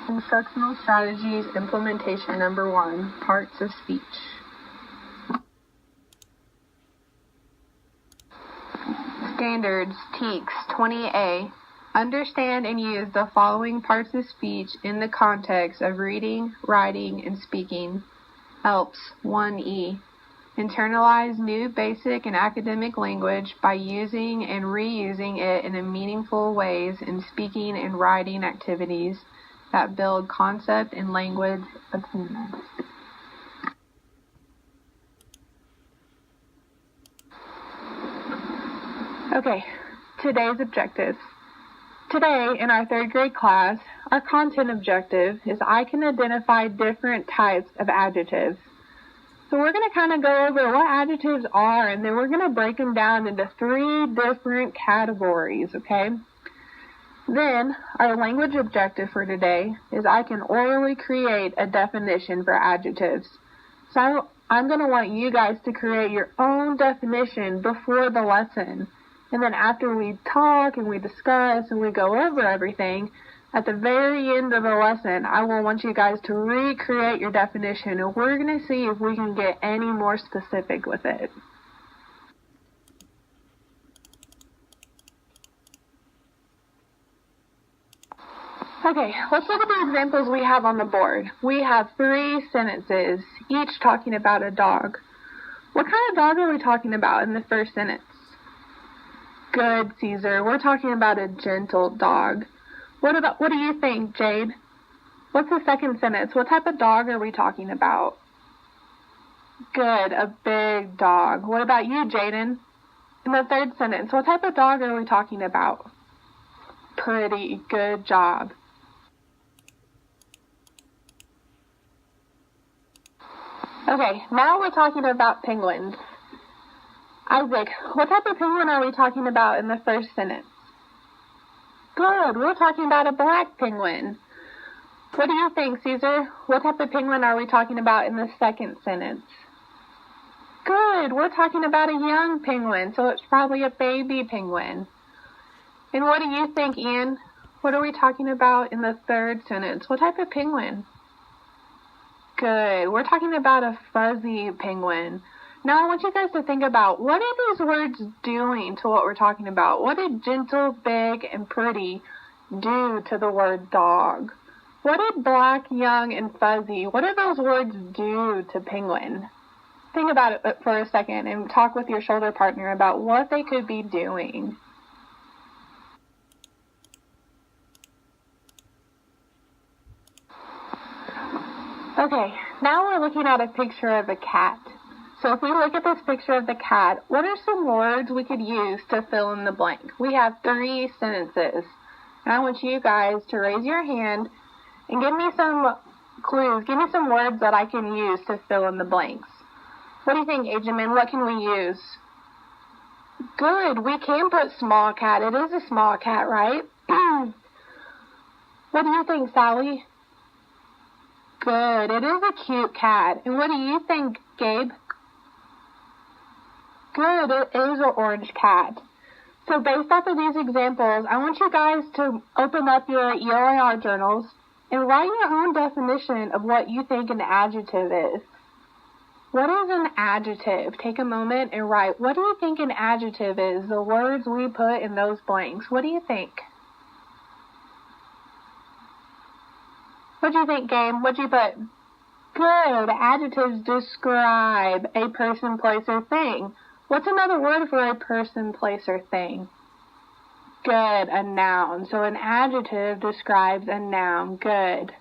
Instructional Strategies Implementation Number 1, Parts of Speech. Standards, TEKS 20A. Understand and use the following parts of speech in the context of reading, writing, and speaking. ELPS 1E. Internalize new basic and academic language by using and reusing it in meaningful ways in speaking and writing activities that build concept and language attainment. Okay, today's objectives. Today, in our 3rd grade class, our content objective is I can identify different types of adjectives. So we're going to kind of go over what adjectives are, and then we're going to break them down into 3 different categories, okay? Then, our language objective for today is I can orally create a definition for adjectives. So I'm going to want you guys to create your own definition before the lesson. And then after we talk and we discuss and we go over everything, at the very end of the lesson, I will want you guys to recreate your definition, and we're going to see if we can get any more specific with it. Okay, let's look at the examples we have on the board. We have 3 sentences, each talking about a dog. What kind of dog are we talking about in the first sentence? Good, Caesar. We're talking about a gentle dog. What do you think, Jade? What's the second sentence? What type of dog are we talking about? Good, a big dog. What about you, Jaden? In the third sentence, what type of dog are we talking about? Pretty, good job. Okay, now we're talking about penguins. Isaac, what type of penguin are we talking about in the first sentence? Good, we're talking about a black penguin. What do you think, Caesar? What type of penguin are we talking about in the second sentence? Good, we're talking about a young penguin, so it's probably a baby penguin. And what do you think, Ian? What are we talking about in the third sentence? What type of penguin? Good, we're talking about a fuzzy penguin. Now I want you guys to think about, what are these words doing to what we're talking about? What did gentle, big, and pretty do to the word dog? What did black, young, and fuzzy, what do those words do to penguin? Think about it for a second and talk with your shoulder partner about what they could be doing. Okay, now we're looking at a picture of a cat. So if we look at this picture of the cat, what are some words we could use to fill in the blank? We have 3 sentences. And I want you guys to raise your hand and give me some clues. Give me some words that I can use to fill in the blanks. What do you think, Ajamin? What can we use? Good. We can put small cat. It is a small cat, right? What do you think, Sally? Good. It is a cute cat. And what do you think, Gabe? Good, it is an orange cat. So based off of these examples, I want you guys to open up your ELIR journals and write your own definition of what you think an adjective is. What is an adjective? Take a moment and write, what do you think an adjective is? The words we put in those blanks. What do you think? What do you think, Gabe? What do you put? Good. Adjectives describe a person, place, or thing. What's another word for a person, place, or thing? Good, a noun. So an adjective describes a noun. Good.